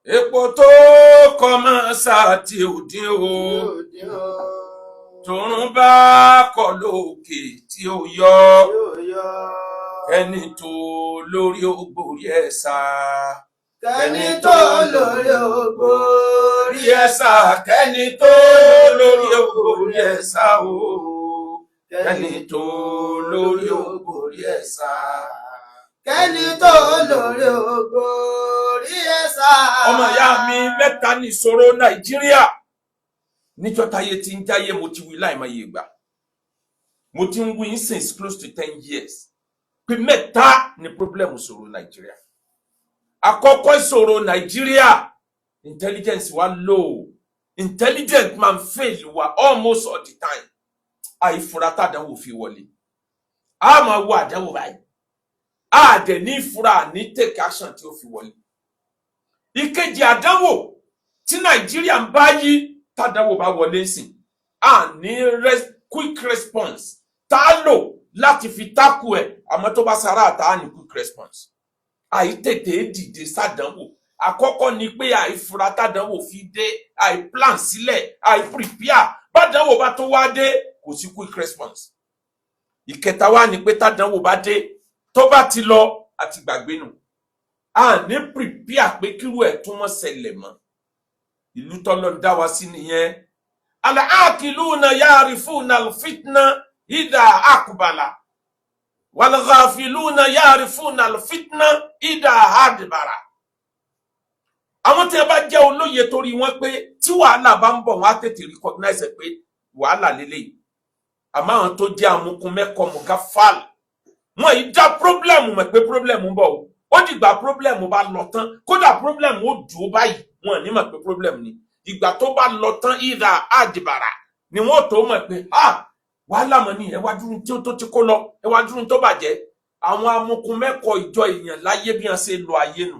epo tó kọmọsà tí ò dín o tòrùn bá kọ lókè tí ó yọ kẹ́ni tó lórí ògbórí ẹ̀sà kẹ́ni tó lórí ògbórí ẹ̀sà kẹ́ni tó lórí ògbórí ẹ̀sà o kẹ́ni tó lórí ògbórí ẹ̀sà kẹ́ni tó lórí ògbórí ẹ̀sà. ọmọ ìyá mi mẹ́ta ní ìṣòro Nàìjíríà níjọ́ táyé tí ń jáyé mo ti wí láìmọye ìgbà mo ti ń wí since close to 10 years pé mẹ́ta ni problem ìṣòro Nàìjíríà. Àkọ́kọ́ ìṣòro Nàìjíríà intelligence wa low, intelligent man fail wa almost all the time. Àìfura tàdánwò fi wọlé a máa wo àdánwò báyìí a dẹ̀ ní ìfura ní take action tí ó fi wọlé. Ìkejì àdánwò tí Nàìjíríà ń bá yí tàdánwò bá wọlé sí a ní quick response tá a lò láti fi tákù ẹ̀ àmọ́ tó bá sára àtà ní quick response. Àìtètè dìde sádánwò àkọ́kọ́ ni pé àìfura tàdánwò fi dé àìplan sílẹ̀ àìprepare bádánwò bá tó wá dé kò sí quick response. Ìkẹta wá ni pé tàdánwò bá dé tó bá ti lọ àti gbàgbé nù a ní prepare pé kírú ẹ̀ tún mọ́ ṣẹlẹ̀ mọ́. Ìlú tọ́lọ́ ń dá wa sí nìyẹn. Al-aakiluna yarifuna al-fitna idha aqbala wal-ghafiluna yarifuna al-fitna idha adbara. Àwọn tí ẹ bá jẹ́ olóye torí wọ́n pé tí wàhálà bá ń bọ̀ wọ́n á tètè recognize pé wàhálà lélẹ́yìí. Àmọ́ àwọn tó jẹ́ amukun mẹ́kọ̀ọ́ mugafal wọ́n yìí dá problem mọ̀ pé problem ń bọ̀ o. Ó dìgbà problem bá lọ tán kódà problem ó dùn báyìí wọ́n ní mọ̀ pé problem ni. Ìgbà tó bá lọ tán ìdá àdìbàrà ni wọ́n tó mọ̀ pé wàhálà mọ̀ ní ẹwà dúró tí ó tó ti kó lọ ẹwà dúró tó bàjẹ́. Àwọn amukun mẹ́kọ̀ọ́ ìjọ èèyàn láyé bí wọ́n ṣe lọ ayé nù.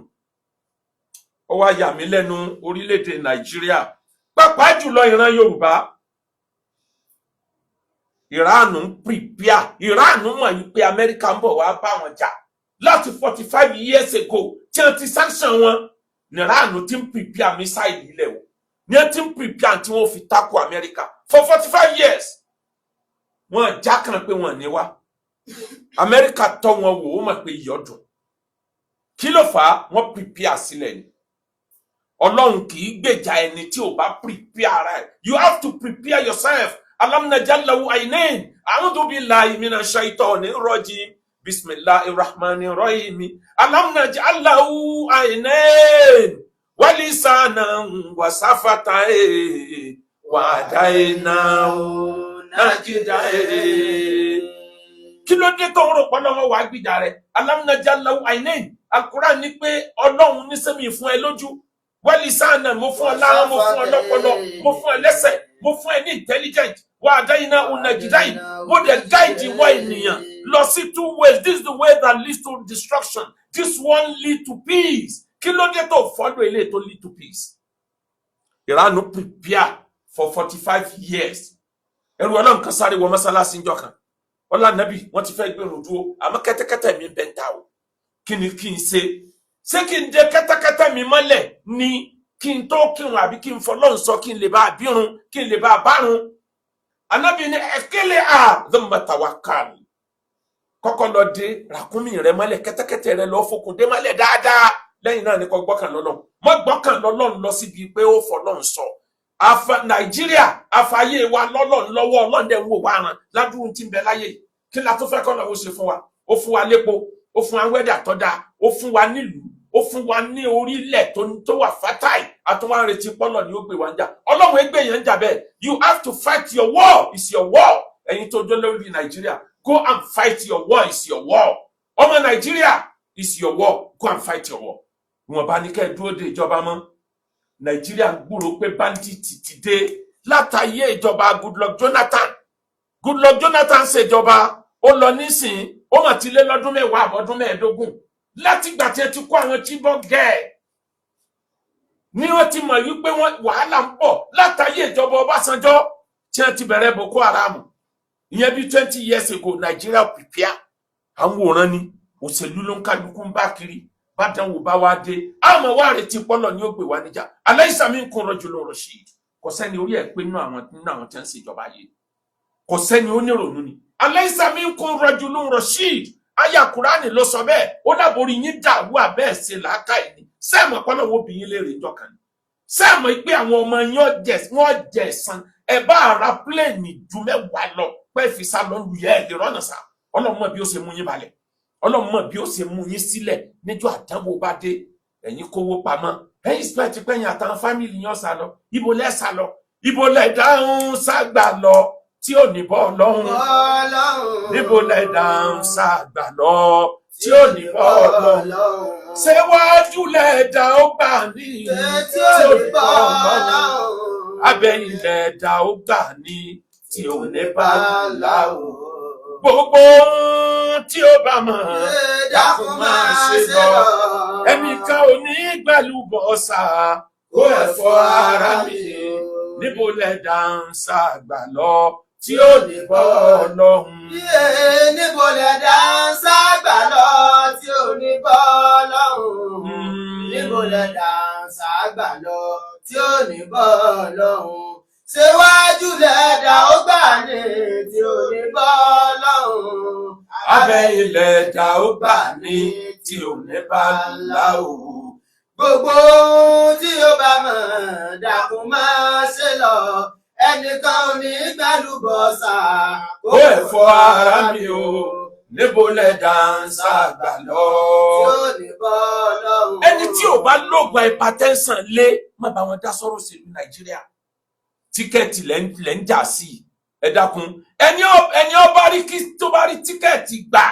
Ó wá yà mí lẹ́nu orílẹ̀-èdè Nàìjíríà pàápàá jùlọ ìran Yorùbá. Ìránù ń prepare ìránù mọ̀ wípé Amẹ́ríkà ń bọ̀ wá bá wọn jà láti 45 years ago tí wọ́n ti sanction wọn ní ìránù ti ń prepare missile ilẹ̀ o ní wọ́n ti ń prepare tí wọ́n fi tako Amẹ́ríkà for 45 years. Wọ́n já kan pé wọ́n ní wá Amẹ́ríkà tọ́ wọn wò ó mọ̀ pé ìyọ́dún kí ló fà á wọ́n prepare sílẹ̀ ni. Ọlọ́run kì í gbèjà ẹni tí ò bá prepare ara ẹ̀. You have to prepare yourself. Alam naj'al lahu aynayn. A'udhu billahi minash shaitonir rajim. Bismillahir rahmanir rahim. Alam naj'al lahu aynayn wa lisanan wa shafatayn wa hadaynahu najdayn. Kí ló dé tó ń rò pé Ọlọ́run wá gbìjà rẹ̀? Alam naj'al lahu aynayn. Al-Qur'an ní pé Ọlọ́run ní sẹ́mi fún ẹ lójú. Wa lisanan mo fún ọ lára mo fún ọ lọ́pọlọ mo fún ẹ lẹ́sẹ̀ mo fún ẹ ní intelligent. Wa hadaynahu najdayn. Mo dẹ̀ guide ìwọ ènìyàn lọ sí 2 ways. This is the way that leads to destruction. This one lead to peace. Kí ló dé tó follow eléyìí tó lead to peace? Ìránù prepare for 45 years. Ẹrù Ọlọ́run kan sáré wọ mọ́sálásí ńjọ́ kan. Ọlá Nábì wọ́n ti fẹ́ gbẹ̀rún dúró àmọ́ kẹ́tẹ́kẹ́tẹ́ mi bẹ́ ń ta o. Kí ni kí n ṣe? Ṣé kí n dé kẹ́tẹ́kẹ́tẹ́ mi mọ́lẹ̀ ni kí n tó kírun àbí kí n fọlọ́run sọ kí n lè bá bírun kí n lè bá bárun? Ànábì ní ẹ̀kẹ́lẹ́ thumma tawakkal. Kọ́kọ́ lọ dé ràkúnmí rẹ mọ́lẹ̀ kẹ́tẹ́kẹ́tẹ́ rẹ lọ fokùn dé mọ́lẹ̀ dáadáa. Lẹ́yìn náà ni kó gbọ́kàn lọ́lọ́run. Mọ́ gbọ́kàn lọ́lọ́run lọ síbi pé ó fọlọ́run sọ. Nàìjíríà àfàyè wa lọ́lọ́run lọ́wọ́ ọlọ́dẹ wo wá ran ládùúgbò tí ń bẹ láyé. Kí la tó fẹ́ kọ́ lọ́wọ́ ṣe fún wa? Ó fún wa lépo, ó fún wa wẹ́dà tó dáa, ó fún wa nílùú, ó fún wa ní orílẹ̀ tó wà fertile. Àtúnwá ń retí pọ́lọ̀ ni ó gbé wa ń jà. Ọlọ́run ẹgbẹ́ yẹn ń jà bẹ́ẹ̀. You have to fight your war. It's your war. Ẹ̀yin tó jẹ́ lórí Nàìjíríà, go and fight your war. It's your war. Ọmọ Nàìjíríà, it's your war. Go and fight your war. Wọ́n bá ní kẹ́ dúró de ìjọba mọ́. Nàìjíríà ń gbúrò pé bandit ti dé látàyé ìjọba Goodluck Jonathan. Goodluck Jonathan ṣèjọba ó lọ nísìn ó mà ti lé lọ́dún 10 àbọ̀dún 15 látìgbà tí ẹ ti kó àwọn Chibok girl ni wọ́n ti mọ̀ wípé wàhálà ń bọ̀ látàyé ìjọba Ọbásanjọ́ tí wọ́n ti bẹ̀rẹ̀ Boko Haram ìyẹn bí 20 years ago. Nàìjíríà prepare àwọn òran ni òṣèlú ló ń kálukú ń bá kiri bádánwò bá wá dé àmọ́ wá retí pọ́lọ̀ ní ó gbé wá níjà alaysa minkum rajulun rashid kò sẹ́ni orí ẹ̀ pé nínú àwọn tí ń ṣèjọba yìí kò sẹ́ni ó nírònú ni alaysa minkum rajulun rashid aya Kùránì ló sọ bẹ́ẹ̀ ó dàborí yín dàrú àbẹ́ẹ̀ ṣe làákàyè ni sẹ́ẹ̀mọ̀ pọ́lọ̀ wo bí yín léèrè ìjọ kan ni sẹ́ẹ̀mọ̀ pé àwọn ọmọ yín wọ́n jẹ ẹ̀san ẹ bá ara pléènì ju mẹ́wàá lọ pé fi sá lọ lu yẹ ẹ̀ lè rọ́nà sá ọlọ́mọ bí ó ṣe mú yín balẹ̀ ọlọ́mọ bí ó ṣe mú yín sílẹ̀ níjọ́ àdánwò bá dé ẹ̀yin kówó pamọ́ ẹ̀yin spẹ́ẹ̀tì pẹ́yìn àtàwọn fámìlì yẹn sá lọ ibo lẹ́ sá lọ ibo lẹ́ dáhùn ságbà lọ tí ò ní bọ́ ọlọ́run níbo lẹ́ dáhùn ságbà lọ tí ò ní bọ́ ọlọ́run ṣé wájú lẹ́ dá ó gbà ní tí ò ní bọ́ ọlọ́run abẹ́yìn lẹ́ dá ó gbà ní tí ò ní bá láwò gbogbo tí ó bá mọ̀ dákun máa ṣe lọ ẹnìkan ò ní gbẹ̀lú bọ́sà kó ẹ̀fọ́ ara mi níbo lẹ dáńsà gbà lọ tí ó ní bọ́ ọlọ́run. níbo lẹ dáńsà gbà lọ tí ó ní bọ́ ọlọ́run. níbo lẹ dáńsà gbà lọ tí ó ní bọ́ ọlọ́run. Ṣéwájú lẹ́dà ó gbà ní tí ò ní bọ́ lọ́hùn. Abẹ́ ilẹ̀ dà ó gbà ní tí ò ní bá láhùn. Gbogbo tí ó bá mọ̀ dákun máa ṣe lọ. Ẹnìkan ò ní gbàlúbọ̀sà. Ó ẹ̀fọ́ ara mi o, níbo lẹ dáńsà gbà lọ. Tí ò ní bọ́ lọ́hùn. Ẹni tí ò bá lóògùn hypertension lé, má bá wọn dá sọ̀rọ̀ sí ìlú Nàìjíríà. Tíkẹ́ẹ̀tì lẹ́ ń jà sí ẹ dákun ẹni ọba rí kí tó bá rí tíkẹ́ẹ̀tì gbà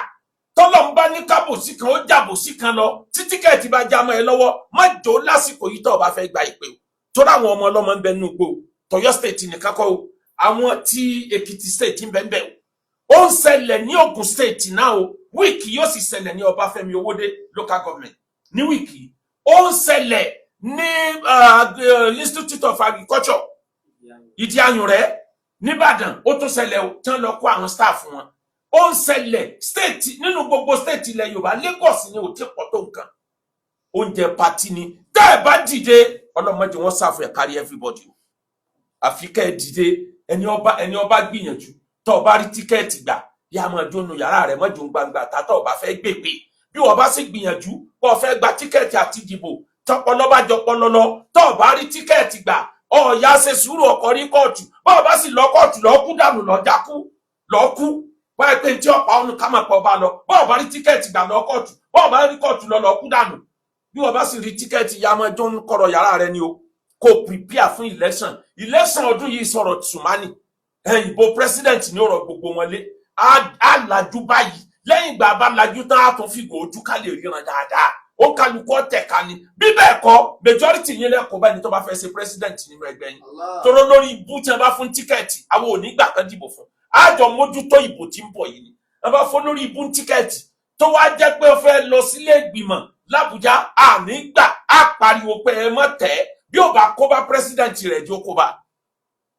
tọ́lọ̀ ń bá ní kábòsí kan ó jàbòsí kan lọ tí tíkẹ́ẹ̀tì bá já mọ́ ẹ lọ́wọ́ má jò lásìkò yìí tó bá fẹ́ gba ìpè o tó ráwọn ọmọ ọlọ́mọ ń bẹ nínú gbò tọ̀yọ́ state nìkan kọ́ o àwọn tí Èkìtì state ń bẹ o ó ń ṣẹlẹ̀ ní Ògùn state náà o wíìkì yóò sì ṣẹlẹ̀ ní Ọbáfẹ́mi Owódé local government ní wíìkì ó ń ṣẹlẹ̀ ní Institute of Agriculture ìdí ayùn rẹ nìbàdàn ó tún ṣẹlẹ̀ o tí wọ́n lọ kó àwọn staff wọn ó ń ṣẹlẹ̀ state nínú gbogbo state ilẹ̀ Yorùbá Lagos ni ò tí pọ̀ tó nǹkan oúnjẹ pati ni tẹ́ ẹ bá dìde ọlọ́mọdé wọn ṣàfù ẹ̀ kárí everybody o àfi kẹ́ ẹ dìde ẹni ọba gbìyànjú tó o bá rí tíkẹ́ẹ̀tì gbà yá máa jónu yàrá rẹ̀ mọ́jú gbangba tá tó o bá fẹ́ gbègbè bí wọ́n bá sì gbìyànjú bó o fẹ́ gba tíkẹ́ẹ̀tì àti dìbò tọpọlọ bá jọ pọlọlọ tó o bá rí tíkẹ́ẹ̀tì gbà ọ̀ya ṣe sùúrù ọkọ̀ rí kóòtù bọ́ọ̀ bá sì lọ kóòtù lọ kú dànù lọ jákú lọ kú wáyé pé tí ọ̀pá ọ̀nù ká máa pọ̀ bá lọ bọ́ọ̀ bá rí tíkẹ́ẹ̀tì gbà lọ kóòtù bọ́ọ̀ bá rí kóòtù lọ kú dànù bí wọ́n bá sì rí tíkẹ́ẹ̀tì ya máa jó ń kọ̀rọ̀ yàrá rẹ ni o kò prepare fún election ọdún yìí sọ̀rọ̀ tsunami ìbò president ni ó rọ gbogbo wọn lé á lajú báyìí lẹ́yìn ìgbà bá lajú tán á tún fìgò ojú ká lè ríran dáadáa ó kálukú ọ̀tẹ̀ka ni bí bẹ́ẹ̀ kọ́ majority yín lẹ́kọ̀ọ́ báyìí tó bá fẹ́ ṣe president nínú ẹgbẹ́ yín tóró lórí ibú tí wọ́n bá fún tíkẹ́ẹ̀tì àwọn ò ní gbà kan dìbò fún àjọ mójútó ìbò tí ń bọ̀ yìí ni wọ́n bá fún lórí ibú tíkẹ́ẹ̀tì tó wá jẹ́ pé ó fẹ́ lọ sílé ìgbìmọ̀ l'Àbújá àní gbà á pariwo pé ẹ mọ̀ tẹ́ bí ó bá kó bá president rẹ̀ jó kó bá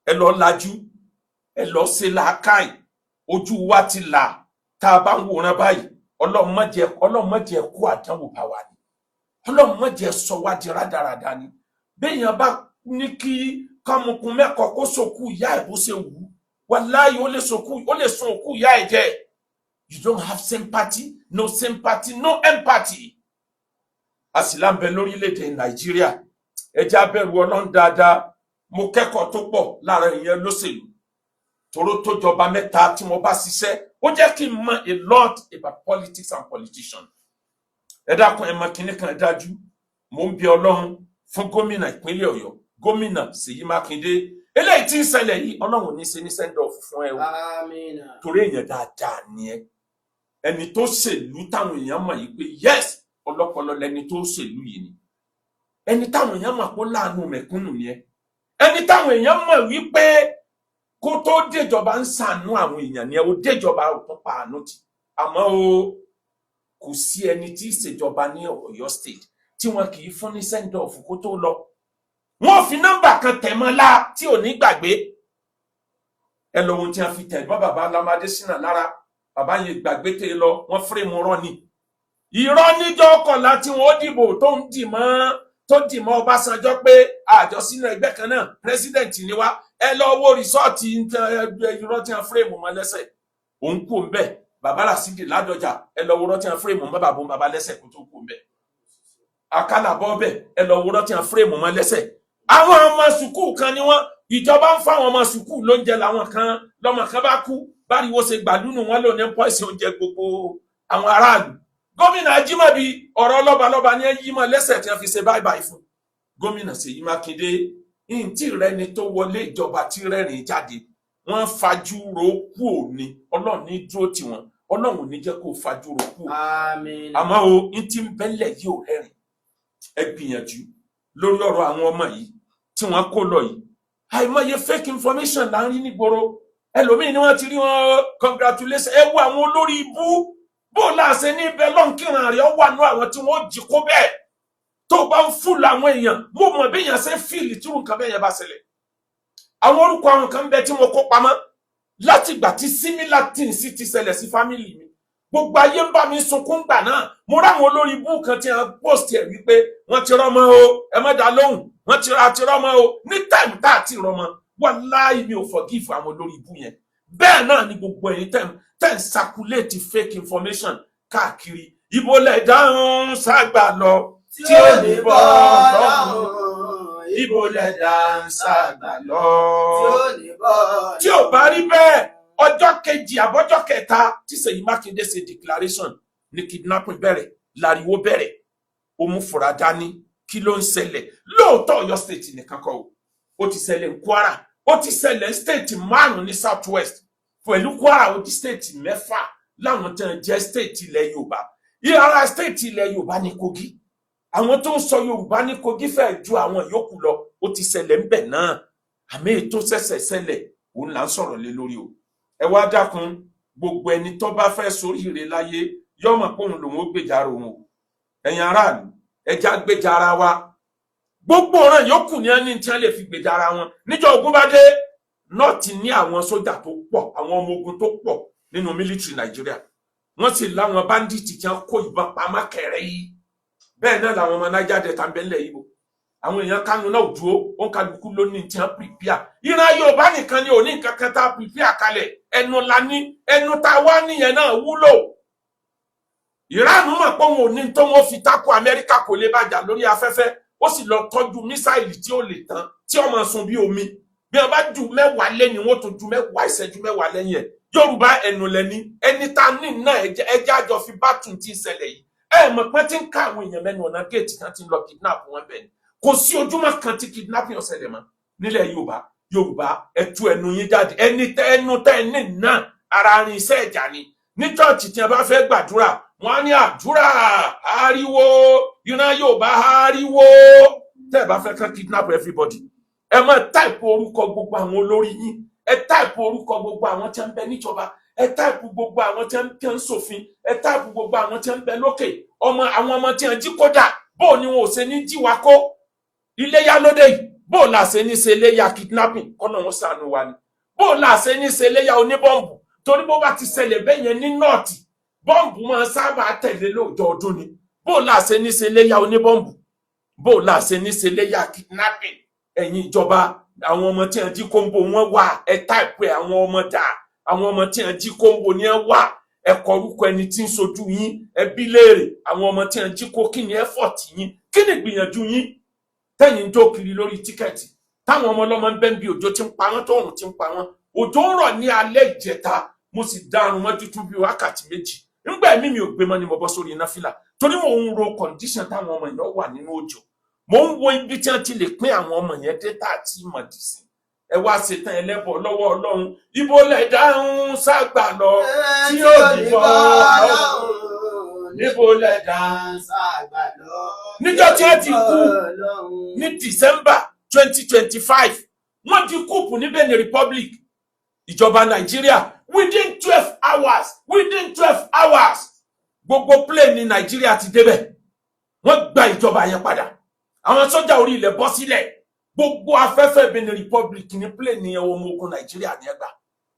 ẹ lọ lajú ẹ lọ ṣe làákàì ojú wa ti là tá a bá ń wòran báyìí ọlọ́mọdé kó àdánwò bá wa ni ọlọ́mọdé sọ wá di rádaràda ni béèyàn bá ní kí kọmùkún mẹ́kọ̀ọ́ kó sòkú ìyá ẹ̀ bó ṣe wù ú wàláyé ó lè sun òkú ìyá ẹ̀ jẹ́ you don't have sympathy no empathy àsìlá ń bẹ lórílẹ̀‐èdè Nàìjíríà ẹjẹ́ abẹ́rù Ọlọ́run dáadáa mo kẹ́kọ̀ọ́ tó pọ̀ lára ìyẹn lóṣèlú tòró tó jọba mẹ́ta tí mo bá ṣiṣẹ́ ó jẹ́ kí n mọ̀ a lot about politics and politicians ẹ dákun ẹ mọ̀ kíní kan dájú mo ń bí Ọlọ́run fún gómìnà ìpínlẹ̀ Ọ̀yọ́ gómìnà Ṣèyí Mákindé eléyìí tí ń ṣẹlẹ̀ yìí Ọlọ́run ní ṣe ní send off fún ẹ o torí èèyàn dáadáa ni ẹ ẹni tó ṣèlú táwọn èèyàn mọ̀ yìí pé yes ọlọ́pọlọ lẹni tó ṣèlú yìí ni ẹni táwọn èèyàn mọ̀ pé láàánú mẹ̀kúnnù ni ẹ ẹni táwọn èèyàn mọ̀ wípé kó tó déjọba ń ṣàánú àwọn èèyàn ni ẹ ó déjọba ò tó pa àánú tì àmọ́ o kò sí ẹni tí ìṣèjọba ní Ọ̀yọ́ state tí wọn kì í fún ní send off kó tó lọ wọn fi nọ́mbà kan tẹ̀ mọ́ lá tí ò ní gbàgbé ẹ lọ ohun tí wọn fi tẹ̀ mọ́ bàbá Lamade Sínà lára bàbá yẹn gbàgbé tẹ lọ wọn fírèmù rán ni irọ́ níjọ́ kọ̀ọ̀la tí wọ́n dìbò tó ń dìmọ́ Ọbásanjọ́ pé àjọ sínú ẹgbẹ́ kan náà president ni wá ẹ lọ wo rìsọ́ọ̀tì irọ́ tí wọ́n fírèmù mọ́ lẹ́sẹ̀ òun kú ń bẹ̀ bàbá Lásìdì Ládọjà ẹ lọ wo irọ́ tí wọ́n fírèmù mọ́ bàbá lẹ́sẹ̀ kó tó kú ń bẹ̀ Akálàbọ̀ bẹ̀ ẹ lọ wo irọ́ tí wọ́n fírèmù mọ́ lẹ́sẹ̀ àwọn ọmọ sùkúù kan ni wọ́n ìjọba ń fáwọn ọmọ sùkúù lóúnjẹ làwọn kan lọ́mọ kan bá kú báriwo ṣe gbàdúnù wọn lò ní pọ́ìsì oúnjẹ gbogbo àwọn aráàlú gómìnà Ajímọ̀bí ọ̀rọ̀ lọ́balọ́ba ní yímọ̀ lẹ́sẹ̀ tí wọ́n fi ṣe báyìí fún gómìnà Ṣèyí Mákindé ìntì rẹni tó wọlé ìjọba tí rẹ́rìn jáde wọ́n fajúro kú òní Ọlọ́run ní dúró tì wọ́n Ọlọ́run ní jẹ́ kó fajúro kú àmín àmọ́ o ìntì ń bẹ́lẹ̀ yìí ò rẹ́rìn ẹ gbìyànjú lórí ọ̀rọ̀ àwọn ọmọ yìí tí wọ́n kó lọ yìí àìmọye fake information là ń rí nígboro ẹlòmíín ni wọ́n ti rí wọn congratulation ẹ wo àwọn olórí ibú bó láṣẹ ní ibẹ̀ lọ́nkìràn rẹ̀ wà ní àwọn tí wọ́n jí kó bẹ́ẹ̀ tó bá ń fúlù àwọn èèyàn mo mọ̀ bí èèyàn ṣe fíìlì tí nǹkan bẹ́ẹ̀ yẹn bá ṣẹlẹ̀ àwọn orúkọ àwọn kan bẹ tí mo kó pamọ́ láti ìgbà tí similar things ti ṣẹlẹ̀ sí family mi gbogbo ayé ń bá mi sunkún gbà náà mo ráwọn olórí ibú kan tí wọ́n post ẹ̀ wípé wọ́n ti rọ́mọ o ẹ má dá lóhùn wọ́n ti rọ́mọ o ní time tá àti rọ́mọ wàláhì mi ò forgive àwọn olórí ibú yẹn bẹ́ẹ̀ náà ni gbogbo ẹ̀yin ten circulate fake information káàkiri ibo lẹ dáhùn ságbà lọ tí ò ní bọ́ lọ́hùn ibo lẹ dáhùn ságbà lọ tí ò bá rí bẹ́ẹ̀ ọjọ́ kejì àbọ́jọ́ kẹta tí Ṣèyí Mákindé ṣe declaration ní kidnapping bẹ̀rẹ̀ láriwo bẹ̀rẹ̀ ó mú fura dání kí ló ń ṣẹlẹ̀ lóòótọ́ Ọ̀yọ́ state nìkan kọ́ ó ti ṣẹlẹ̀ ní Kwara ó ti ṣẹlẹ̀ state 5 ní south west pẹ̀lú Kwara ó di state 6 láwọn tán jẹ́ state ilẹ̀ Yorùbá ìhara state ilẹ̀ Yorùbá ní Kogi àwọn tó ń sọ Yorùbá ní Kogi fẹ́ ju àwọn yòókù lọ ó ti ṣẹlẹ̀ ń bẹ̀ náà àmì ètò ṣẹ̀ṣẹ̀ ṣẹlẹ̀ òun là ń sọ̀rọ̀ lé lórí o ẹ wá dákun gbogbo ẹni tó bá fẹ́ soríire láyé yọmọ pé òun lòun ó gbèjà ara òun o ẹ̀yin aráàlú ẹja gbèjà ara wa gbogbo ọ̀ràn yòókù ní ẹni tí wọ́n lè fi gbèjà ara wọn níjọ́ ogun bá dé nọ́ọ̀tì ní àwọn sójà tó pọ̀ àwọn ọmọ ogun tó pọ̀ nínú mílítírì Nàìjíríà wọ́n sì láwọn báńdíìtì tí wọ́n kó ìbọn pamọ́ kẹrẹ yìí bẹ́ẹ̀ náà làwọn ọmọ Niger Delta ń bẹ́ńlẹ̀ yìí bò àwọn èèyàn Kánú náà dúró wọn kálukú lónìí tí wọ́n pìpìà ìran Yorùbá nìkan ni òní nǹkan kan tá a pìpìà kalẹ̀ ẹnu la ní ẹnu tá a wá níyẹn náà wúlò Ìránù mọ̀ pé òun ò ní tó wọ́n fi tako Amẹ́ríkà kò lè bàjá lórí afẹ́fẹ́ ó sì lọ tọ́jú mísáìlì tí ó lè tán tí ó máa sun bí omi bí wọ́n bá ju 10 lẹ́yìn wọ́n tún ju 10 ìṣẹ́jú 10 lẹ́yìn ẹ̀ Yorùbá ẹnu lẹ́ni ẹni tá a ní náà ẹjẹ́ àjọ fi bá tún ti ṣẹlẹ̀ yìí ẹ mọ̀ pé tí ń ká àwọn èèyàn mẹ́nu ọ̀nà géètì kan ti ń lọ kidnap wọn bẹ́ẹ̀ ni kò sí ojúmọ́ kan tí kidnapping ó ṣẹlẹ̀ mọ́ nílẹ̀ Yorùbá ẹ tú ẹnu yín jáde ẹni tẹ́ ẹnu tẹ́ ẹ ní náà ara rin iṣẹ́ ìjà ni ní chọ́ọ̀chì tí a bá fẹ́ gbàdúrà wọ́n á ní àdúrà ariwo ìran Yorùbá ariwo tẹ́ ẹ bá fẹ́ kàn kidnap everybody ẹ máa táìpù orúkọ gbogbo àwọn olórí yín ẹ táìpù orúkọ gbogbo àwọn tí ń bẹ níjọba ẹ táìpù gbogbo àwọn tí ń ṣòfin ẹ táìpù gbogbo àwọn tí ń bẹ lókè àwọn ọmọ tí ń jí kódà bó ni wọn ò ṣe ní jí wa kó iléyá lóde yìí bó la ṣe ní ṣe iléyá kidnapping kọ́nà wọn ṣàánú wa ni bó la ṣe ní ṣe iléyá oníbọ́ǹbù torí bó bá ti ṣẹlẹ̀ bẹ́ẹ̀ yẹn ní nọ́ọ̀tì bọ́ǹbù máa sábà tẹ̀lé lóòjọ́ ọdún ni bó la ṣe ní ṣe iléyá oníbọ́ǹbù bó la ṣe ní ṣe iléyá kidnapping ẹ̀yin ìjọba àwọn ọmọ tí wọ́n jí kóńbò wọn wà ẹ táìpù àwọn ọmọ dà àwọn ọmọ tí wọ́n jí kóńbò ni ẹ wà ẹ kọ orúkọ ẹni tí ń sojú yín ẹ bí léèrè àwọn ọmọ tí wọ́n jí kó kí ni effort yín kí ni gbìyànjú yín tẹ́yìn jó kiri lórí tíkẹ́ẹ̀tì táwọn ọmọ ọlọ́mọ ń bẹ́ ń bí òjò tí ń pa wọ́n tóòrùn tí ń pa wọ́n òjò ń rọ̀ ní alẹ́ ìjẹta mo sì dárun mọ́ tuntun bí wákàtí 2 nígbà mi ò gbé mọ́ ni mo bọ́ sórí iná fìlà torí mo ń ro condition táwọn ọmọ yẹn wà nínú òjò mo ń wo ibi tí wọ́n ti lè pín àwọn ọmọ yẹn dẹ́ta àti ìmọ̀dìsìn ẹ wá ṣetán ẹlẹ́bọ̀ lọ́wọ́ Ọlọ́run ibo lẹ̀ dáhùn ságbà lọ tí ó dìbò lọ́rùn níbo lẹ̀ dáhùn ságbà lọ níjọ́ tí wọ́n ti kú ní December 2025 wọ́n ti kúùpù ní Benin Republic ìjọba Nàìjíríà within 12 hours gbogbo plane ní Nàìjíríà ti débẹ̀ wọ́n gba ìjọba yẹn padà àwọn sọ́jà orí ilẹ̀ bọ́ sílẹ̀ gbogbo afẹ́fẹ́ Benin Republic ní plane ọmọ ogun Nàìjíríà ní ẹgbà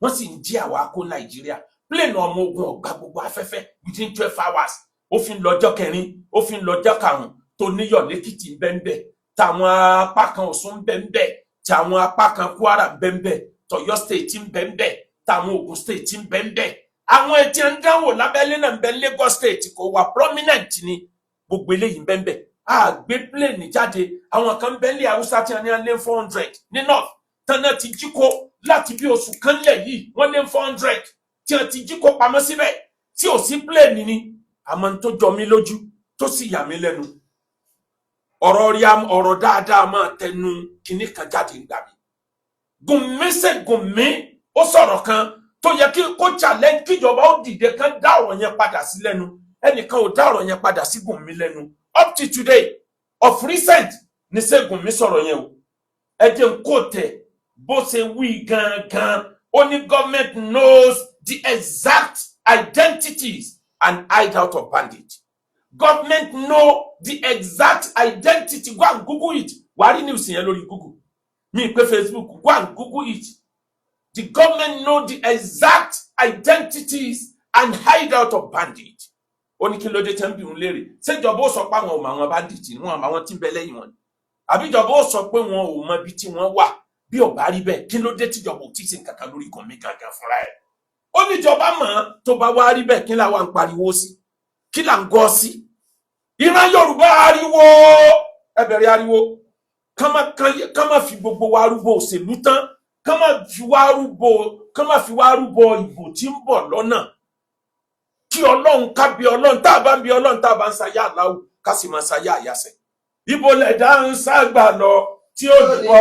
wọ́n sì ń jí àwa kó Nàìjíríà plane ọmọ ogun ọgbà gbogbo afẹ́fẹ́ within 12 hours ó fi ń lọ́jọ́ kẹrin ó fi ń lọ́jọ́ karùn-ún tó níyọ̀ lẹ́kìtì ń bẹ́ńbẹ́ táwọn apá kan Ọ̀ṣun ń bẹ́ńbẹ́ táwọn apá kan Kwara ń bẹ́ńbẹ́ tọ̀yọ́ state ń bẹ́ńbẹ́ táwọn Ògùn state ń bẹ́ńbẹ́ àwọn etí ń dánwò lábẹ́lé náà ń bẹ Lagos state kò wà prominent ni gbogbo eléyìí ń bẹ́ńbẹ́ àgbé plane jáde àwọn kan bẹ́ńlẹ̀ Haúsá tí wọ́n ní lé 400 ní north tánà ti jí kó láti bí oṣù kan lẹ̀ yìí wọ́n lé 400 tí wọ́n ti jí kó pamọ́ síbẹ̀ tí ò sí plane ni àmọ́ tó jọ mí lójú tó sì yà mí lẹ́nu ọ̀rọ̀ dáadáa máa tẹnu kinní kan jáde ń gbà mí Gùnmí ó sọ̀rọ̀ kan tó yẹ kí kó challenge kíjọba ó dìde kan dá ọ̀rọ̀ yẹn padà sí lẹ́nu ẹnìkan ò dá ọ̀rọ̀ yẹn padà sí Gùnmí lẹ́nu up to today of recent ní ṣe Gùnmí sọ̀rọ̀ yẹn o ẹ jẹ́ n kó tẹ̀ bó ṣe wí gangan ó ní government knows the exact identities and hideout of bandits. Government know the exact identity. Go and Google it. Wari news yẹn lórí Google. Mi pe Facebook. Go and Google it. The government know the exact identities and hideout of bandits. Ó ní kí ló dé tẹ́ ń bi òun léèrè. Ṣé ìjọba ó sọ pé àwọn ò mọ àwọn bandits ni wọ́n àwọn tí ń bẹ lẹ́yìn wọn. Àbí ìjọba ó sọ pé wọn ò mọ ibi tí wọ́n wà. Bí ó bá rí bẹ́ẹ̀, kí ló dé tí ìjọba ò tí ṣe nǹkan kan lórí Gùnmí gangan fúnra ẹ̀. Ó ní ìjọba mọ̀ tó bá wá rí bẹ́ẹ̀ kí la wá ń pariwo sí. Kí la ń gọ́ sí. Ìran Yorùbá ariwo ẹ bẹ̀rẹ̀ ariwo ká má fi gbogbo wa rúbọ òṣèlú tán ká má fi wá rúbọ ìbò tí ń bọ̀ lọ́nà kí Ọlọ́run ká bí Ọlọ́run tá a bá ń bí Ọlọ́run tá a bá ń sayá Aláwù ká sì máa sayá àyàsẹ̀. Ibo lẹ̀dá ń ságbà lọ tí ó ní bọ́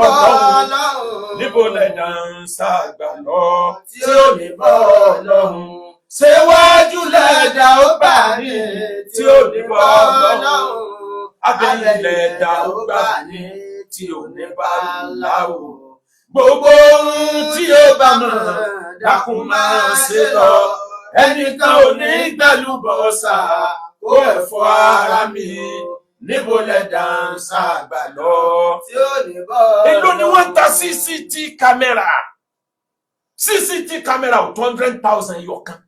Ọlọ́run níbo lẹ̀dá ń ságbà lọ tí ó ní bọ́ Ọlọ́run ṣèwájú lẹ̀dá ó gbà ní tí ó ní bọ́ Ọlọ́run abẹ́yìn lẹ̀dá ó gbà ní tí ò ní bá láwù. Gbogbo ohun tí ó bá mọ̀ dákun máa ṣe lọ ẹnìkan ò ní gbẹ̀lúbọ̀sà ó ẹ̀fọ́ ara mi níbo lẹ̀dá ń ságbà lọ tí ó ní bọ́ Ọlọ́run. Èló ni wọ́n ń ta CCTV camera ò 200,000 yọkan.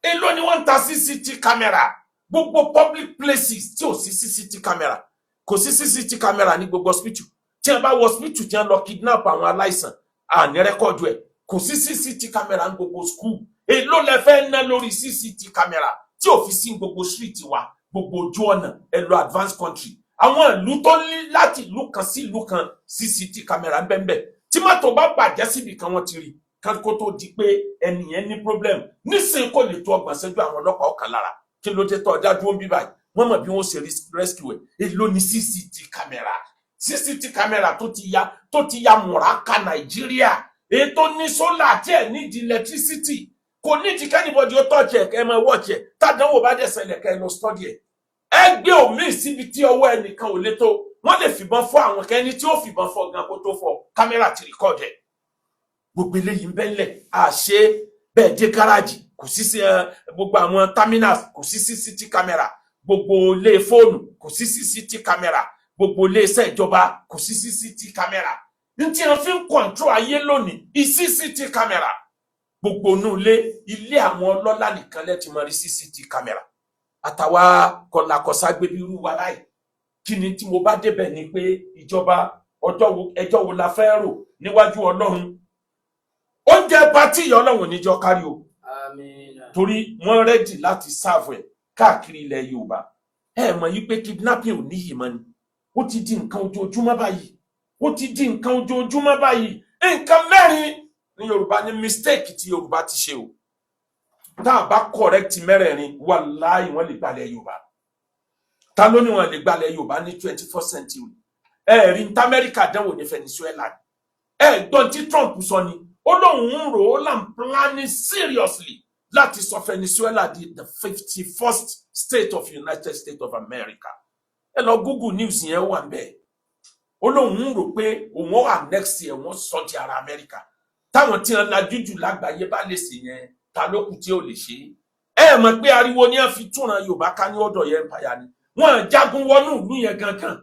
Èló ni wọ́n ń ta CCTV camera gbogbo public places tí ò sí CCTV camera kò sí CCTV camera ní gbogbo hospital tí wọ́n bá wọ hospital tí wọ́n lọ kidnap àwọn aláìsàn àní rẹ́kọ̀dù ẹ̀ kò sí CCTV camera ní gbogbo school. Èló lẹ fẹ́ ná lórí CCTV camera tí ò fi sí gbogbo street wa gbogbo ojú ọ̀nà ẹ lọ advanced country àwọn ìlú tó ní láti ìlú kan sí ìlú kan CCTV camera ń bẹ́ẹ̀ tí mọ́tò bá bàjẹ́ síbi kan wọ́n ti rí kó tó di pé ẹnìyẹn ní problem nísìnyí kò lè tó ọgbọ̀n ṣẹ́jú àwọn ọlọ́pàá ọ̀kan lára kí ló dé tó ọjà dúró ń bí báyìí wọ́n mọ̀ bí wọ́n ṣe rescue ẹ̀ èló ni CCTV camera tó ti ya mùràká Nàìjíríà èyí tó ní sólà tí ẹ̀ nídìí electricity kò nídìí kẹ́nìbọ̀dì ó tọ́jú ẹ̀ kẹ́ ẹ máa wọ́ọ̀kì ẹ̀ tádánwò bá dẹ̀ ṣẹlẹ̀ kẹ́ ẹ lọ study ẹ̀ ẹ gbé omi síbi tí ọwọ́ ẹnìkan ò lè tó wọ́n lè fìbọn fọ́ àwọn kẹ́ni tí ó fìbọn fọ́ gan kó tó fọ́ kámẹ́rà ti record ẹ̀ gbogbo eléyìí ń bẹ́lẹ̀ àṣẹ bẹ́ẹ̀ dé gáràjì kò sí gbogbo àwọn terminals kò sí CCTV camera gbogbo ilé fóònù kò sí CCTV camera gbogbo ilé iṣẹ́ ìjọba kò sí CCTV camera ní tí wọ́n fi ń control ayé lónìí CCTV camera gbogbo inú ilé àwọn ọlọ́lá nìkan lẹ́tì mọ́ rí CCTV camera àtàwa kọlàkọsá gbé bí irú wa láì kí ni tí mo bá débẹ̀ ni pé ìjọba ẹjọ́ wo la fẹ́ rò níwájú Ọlọ́run oúnjẹ pátí ìyá Ọlọ́run níjọ́ kárí o torí wọ́n rẹ́dì láti sáàfù ẹ̀ káàkiri ilẹ̀ Yorùbá ẹ mọ̀ yí pé kidnapping ò níyì mọ́ ni ó ti di nǹkan ojoojúmọ́ báyìí nǹkan mẹ́rin ní Yorùbá ní mistake tí Yorùbá ti ṣe o tá a bá correct mẹ́rẹ̀ẹ̀rin wàláhì wọ́n lè gbalẹ̀ Yorùbá ta ló ní wọ́n lè gbalẹ̀ Yorùbá ní 21st century rí ní Amẹ́ríkà dánwò ní Venezuela gbọ́n tí Trump sọ ni ó lóun ń rò ó làm planning seriously láti sọ Venezuela di the 51st state of United States of America ẹ lọ Google news yẹn wà bẹ́ẹ̀ ó lóun ń rò pé òun wà next year wọ́n sọ di ara Amẹ́ríkà táwọn tí wọ́n lajú jù lágbàáyé bá lè ṣe yẹn ta ló kù tí ó lè ṣe mọ̀ pé ariwo ni a fi túnra Yorùbá ká ní ọ̀dọ̀ yẹn empire ni wọ́n jagun wọnú ìlú yẹn gangan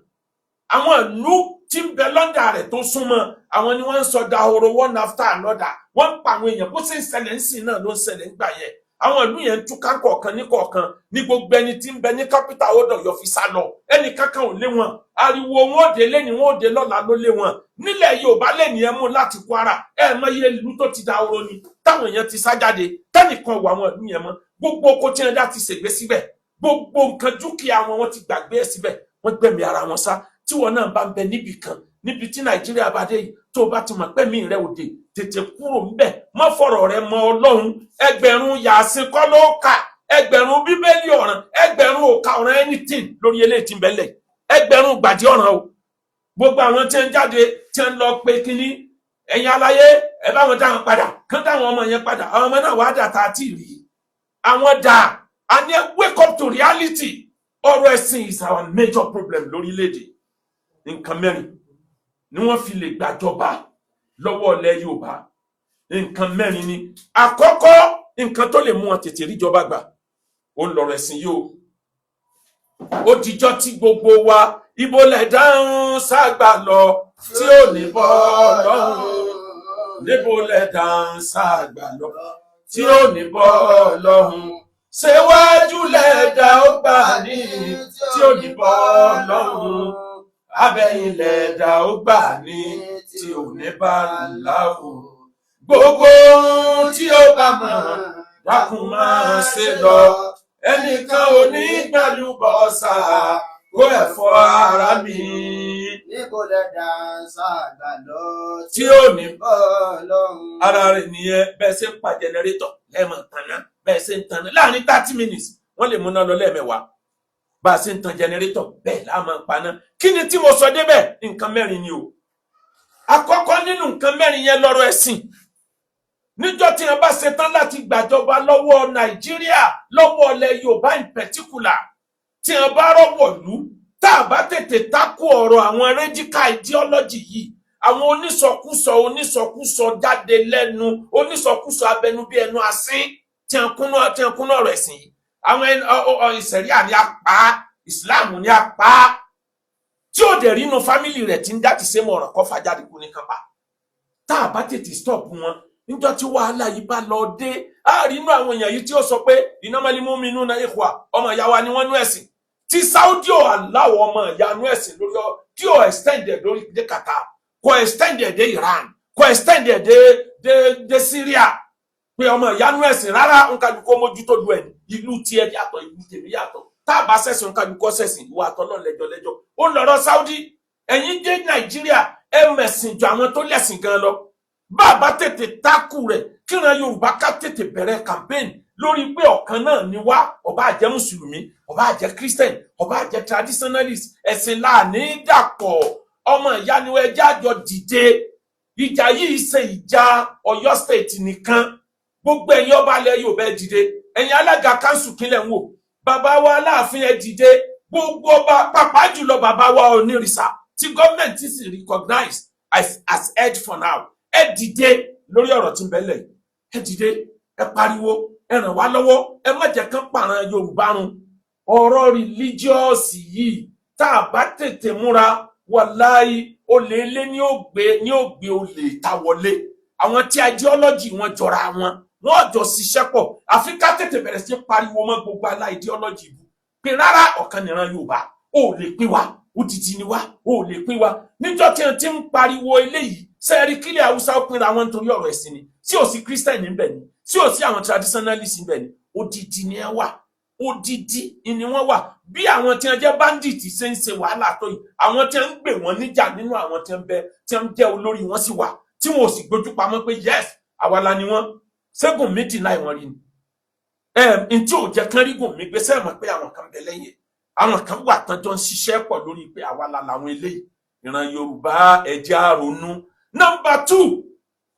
àwọn ìlú tí ń bẹ lọ́ndà rẹ̀ tó súnmọ́ àwọn ni wọ́n ń sọ dahoro one after another wọ́n ń pa àwọn èèyàn bó ṣe ń ṣẹlẹ̀ ń sìn náà ló ń ṣẹlẹ̀ ńgbà yẹn àwọn ìlú yẹn ń túká kọ̀ọ̀kan ní kọ̀ọ̀kan ní gbogbo ẹni tí ń bẹ ní kápítà ọ̀dọ̀ yọ fi sá lọ ẹnì kankan ò lé wọn ariwo wọn ò dé lẹ́ni wọn ò dé lọ́la ló lé wọn nílẹ̀ Yorùbá lẹ́ni ẹ mú láti Kwara ẹ mọ iye ìlú tó ti da oró ni táwọn èèyàn ti sá jáde tẹ́nìkan wà àwọn ìlú yẹn mọ́ gbogbo oko tí wọn dá ti ṣègbè síbẹ̀ gbogbo nǹkan dúkìá wọn ti gbàgbé ẹ̀ síbẹ̀ wọ́n gbẹ̀mí ara wọn sá tí wọn náà bá ń bẹ níbì kan níbi tí Nàìjíríà bá dé yìí tó o bá ti mọ̀ pé mi rẹ òde tètè kúrò ńbẹ̀ má fọ̀rọ̀ rẹ mọ Ọlọ́run ẹgbẹ̀rún yàásín kọ́ ló kà ẹgbẹ̀rún bíbélì ọ̀ràn ẹgbẹ̀rún òkà ọ̀ràn anything lórí eléyìí tí ń bẹ́lẹ̀ ẹgbẹ̀rún gbàdí ọ̀ràn o gbogbo àwọn tí ń jáde tí ń lọ pé kínní ẹ̀yin aláyé ẹ bá wọn dáhùn padà kán dáhùn ọmọ yẹn padà àwọn ọmọ náà wàá dà tá a ti rí àwọn dà á ní wake up to reality ọ̀rọ̀ ẹ̀sìn is our major problem lórílẹ̀‐èdè nǹkan mẹ́rin ni wọ́n fi lè gbàjọba lọ́wọ́ ilẹ̀ Yorùbá nǹkan mẹ́rin ni àkọ́kọ́ nǹkan tó lè mú wọn tètè ríjọba gbà ó ń lọ̀rọ̀ ẹ̀sìn yìí ó dijọ́ tí gbogbo wa ibo lẹ̀ dáhùn ságbà lọ tí ò ní bọ́ lọ́hùn níbo lẹ̀ dáhùn ságbà lọ tí ò ní bọ́ lọ́hùn ṣèwájú lẹ̀ dá ó gbà ní tí ò ní bọ́ lọ́hùn abẹ́yìn lẹ̀ dá ó gbà ní tí ò ní bá láwù gbogbo tí ó bá mọ̀ dákun máa ṣe lọ ẹnìkan ò ní gbàlúbọ̀ sá kó ẹ̀fọ́ ara mi. níbo lẹ dáńsà gbà lọ tí ò ní bọ́ lọ́hùn. ara rẹ̀ nìyẹn bẹ́ẹ̀ ṣe ń pa jẹnẹrétọ̀ lẹ́ẹ̀mọ̀ tanná bẹ́ẹ̀ ṣe ń tanná láàrin 30 minutes wọ́n lè múná lọ lẹ́ẹ̀mẹwàá bá a ṣe ń tan jẹnẹrétọ̀ bẹ́ẹ̀ láà máa paná kí ni tí mo sọ débẹ̀ nǹkan mẹ́rin ni o àkọ́kọ́ nínú nǹkan mẹ́rin yẹn lọ́rọ̀ ẹ̀sìn níjọ́ tí wọ́n bá ṣetán láti gbàjọba lọ́wọ́ Nàìjíríà lọ́wọ́ ilẹ̀ Yorùbá in particular tí wọ́n bá rọ́wọ́ lù tá a bá tètè takò ọ̀rọ̀ àwọn radical ideology yìí àwọn onísọkúsọ jáde lẹ́nu onísọkúsọ abẹnú bí ẹnu asín tí wọ́n kúnná ọ̀rọ̀ ẹ̀sìn yìí àwọn ìṣẹ̀ríà ní apá ìsìláàmù ní apá tí ó dẹ̀ rínú fámìlì rẹ̀ tí ń dá ti ṣe mọ̀ ọ̀rọ̀ kọ́ fàjáde kú ní kápá tá a bá tètè stop wọn níjọ́ tí wàhálà yìí bá lọ dé àárínú àwọn èèyàn yìí tí ó sọ pé innamal mu'minuna ikhwa ọmọ ìyá wa ni wọ́n nú ẹ̀sìn tí Saudi ò aláwọ̀ ọmọ ìyá nú ẹ̀sìn lórí ọ tí ò extended lórí dé Qatar kò extended dé Iran kò extended dé Syria pé ọmọ ìyá nú ẹ̀sìn rárá nkàlùkọ mójútó lu ẹ̀ ìlú tiẹ̀ yàtọ̀ ìlú tèmi yàtọ̀ tá a bá ṣẹ̀sìn nkàlùkọ ṣẹ̀sìn ìwà àtọ́lọ́ lẹ́jọ́ ó lọ́rọ̀ Saudi ẹ̀yin dé Nàìjíríà ẹ mẹ̀sìn ju àwọn tó lẹ̀sìn gan lọ bàbá tètè tákù rẹ̀ kíran Yorùbá ká tètè bẹ̀rẹ̀ campaign lórí pé ọ̀kan náà ni wá ọba àjẹ́ mùsùlùmí ọba àjẹ́ Christian ọba àjẹ́ traditionalist ẹ̀sìn láàní dàpọ̀ ọmọ ìyá ni ẹjẹ́ àjọ dìde ìjà yìí ṣe ìjà Ọ̀yọ́ state nìkan gbogbo ẹ̀yin ọba ilẹ̀ Yorùbá ẹ dìde ẹ̀yin alága kanṣu kílẹ̀ ń wò bàbá wa Aláàfin ẹ dìde gbogbo ọba pàápàá jùlọ bàbá wa Onírìṣà tí gọ́ọ̀mẹ̀ntì sì recognize as head for now ẹ dìde lórí ọ̀rọ̀ tí ń bẹ́lẹ̀ ẹ dìde ẹ pariwo ẹ ràn wá lọ́wọ́ ẹ má jẹ́ kán pààrọ̀ Yorùbá run ọ̀rọ̀ rìlíjíọ́sì yìí tá a bá tètè múra wàláì olè ilé ní ògbé olè ta wọlé àwọn tí ideology wọn jọra wọn jọ ṣiṣẹ́ pọ̀ àfi ká tètè bẹ̀rẹ̀ sí pariwo mọ́ gbogbo alá ideology bù pé rárá ọ̀kan nìran Yorùbá ó lè pín wa òtítì ni wá ó lè pín wa níjọ́ tí wọ́n ti ń pariwo eléyìí sẹ́ẹ̀rí kílẹ̀ Haúsá ó pinra wọn nítorí ọ̀rọ̀ ẹ̀sìn ni tí ò sí Christian níbẹ̀ ni tí ò sí àwọn traditionalist níbẹ̀ ni odidi ni ẹ wà odidi ni wọ́n wà bí àwọn tí wọ́n jẹ́ bandit ṣe ń ṣe wàhálà tó yìí àwọn tí wọ́n ń gbè wọ́n níjà nínú àwọn tí wọ́n jẹ́ olórí wọn sì wà tí wọn ò sì gbójú pamọ́ pé yes àwa la ni wọ́n ṣẹ́gun méjì náà wọ́n rí ni n tí ò jẹ́ kán rí gùn mí gbé sẹ́ẹ̀mọ̀ pé àwọn kan bẹ lẹ́yìn àwọn kan wà tán jọ ń ṣiṣẹ́ pọ̀ lórí pé àwa la làwọn eléyìí ìran Yorùbá ẹ̀jẹ̀ àrònú. Number 2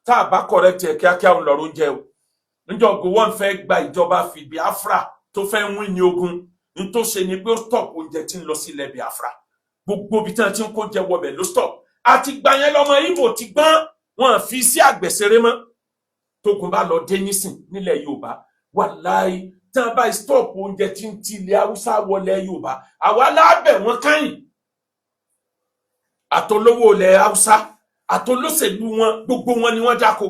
tá a bá correct ẹ kíákíá ń lọ́rọ̀ oúnjẹ o níjọ́ Gowon fẹ́ gba ìjọba fi Biafra tó fẹ́ win ní ogun ní tó ṣe ni pé ó stop oúnjẹ tí ń lọ sí ilẹ̀ Biafra gbogbo ibi tí wọ́n ti ń kó jẹ wọbẹ̀ ló stop àti gbà yẹn lọ́mọ Ìgbò ti gbọ́n wọn fi sí àgbẹ̀sẹ̀rẹ̀ mọ́ tógun bá lọ dé nísìn nílẹ̀ Yorùbá wàláì tí wọ́n bá stop oúnjẹ tí ń ti ilẹ̀ Haúsá wọlé Yorùbá àwa lábẹ̀ wọn káyìn àtolówó ilẹ̀ Haúsá àtolóṣèlú wọn gbogbo wọn ni wọ́n dáko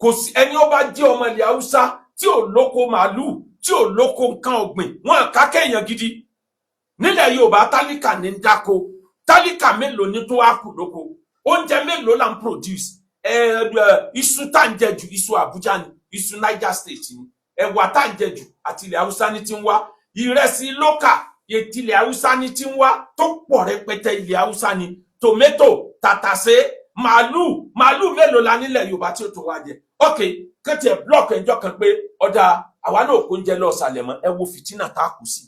kò sí ẹni ó bá jẹ́ ọmọ ilẹ̀ Haúsá tí ò lóko màálù tí ò lóko nǹkan ọ̀gbìn wọn kà kéèyàn gidi nílẹ̀ Yorùbá tálíkà ní dáko tálíkà mélòó ní tó wá kù lóko oúnjẹ mélòó là ń produce iṣu tá ń jẹ jù iṣu Àbújá ni iṣu Niger State ni ẹ̀wà tá ń jẹ jù àti ilẹ̀ Haúsá ní ti ń wá ìrẹsì lókà ètí ilẹ̀ Haúsá ní ti ń wá tó pọ̀ rẹpẹtẹ ilẹ̀ Haúsá ni tòmẹ́tò tàtàṣé màálù mélòó la nílẹ̀ Yorùbá tí ó tó wá jẹ ok kẹtì ẹ blọọkì ẹjọ́ kan pé ọ̀dà àwa náà kò ń jẹ lọ ọ̀sàlẹ̀ mọ́ ẹ wo fìtínà tá a kù sí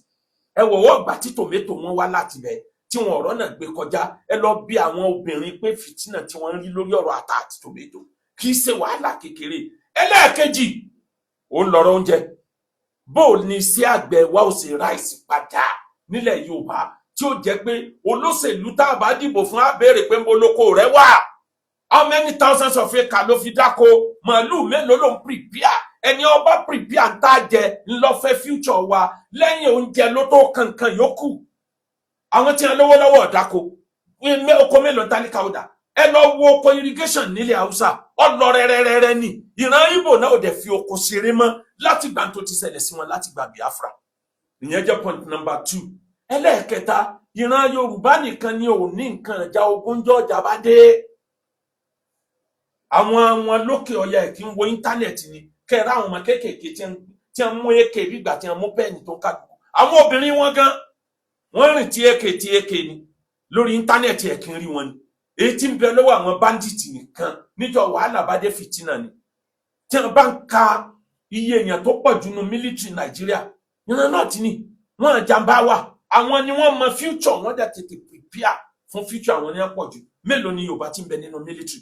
ẹ wọ̀ wọ́n gbà tí tòmẹ́tò wọn wá láti bẹ̀ tí wọn ọ̀rọ̀ náà gbé kọjá ẹ lọ bí àwọn obìnrin pé fìtínà tí wọ́n ń rí lórí ọ̀rọ̀ ata àti tòmẹ́tò kì í ṣe wàhálà kékeré ẹlẹ́ẹ̀kejì ó ń lọ́rọ̀ oúnjẹ bó o ní sí àgbẹ̀ wa ó sì ráìsì padà nílẹ̀ Yorùbá tí ó jẹ́ pé olóṣèlú tá a bá dìbò fún á béèrè pé mo lóko rẹ wà how many thousands of acres ló fi dáko màálù mélòó ló ń prepare ẹni ọba prepare ń tá jẹ ńlọfẹ future wa lẹ́yìn oúnjẹ ló tó kankan yòókù àwọn tí wọn lówó lọ́wọ́ dáko oko mélòó tálíkà ọdà ẹ lọ wo oko irrigation nílẹ̀ Haúsá ọlọ rẹrẹrẹrẹ ni ìran Ìgbò náà ò dẹ̀ fi oko ṣeré mọ́ láti gbà tó ti ṣẹlẹ̀ sí wọn láti gbà Biafra ìyẹn jẹ́ point number 2 ẹlẹ́ẹ̀kẹta ìran Yorùbá nìkan ni ò ní nǹkan ìjà ogúnjọ́ ọjà bá dé àwọn lókè ọya ẹ̀ kí ń wo íńtánẹ̀tì ni kẹ́ẹ̀rẹ́ àwọn ọmọ kéékèèké tí wọ́n mú èké bígbà tí wọ́n mú pẹ́ẹ̀nì tó kádùkù àwọn obìnrin wọn gan wọ́n rìn tí èké ni lórí íńtánẹ̀tì ẹ̀ kí ń rí wọn ni èyí tí ń bẹ lọ́wọ́ àwọn báńdíìtì nìkan níjọ́ wàhálà bá dé fìtínà ni tí wọ́n bá ń ka iye èèyàn tó pọ̀ jù nínú mílítírì Nàìjíríà ìran náà ti ní wọ́n jàǹbá wà àwọn ni wọ́n mọ future wọ́n dẹ̀ tètè prepare fún future àwọn ní wọ́n pọ̀ jù mélòó ni Yorùbá ti ń bẹ nínú mílítírì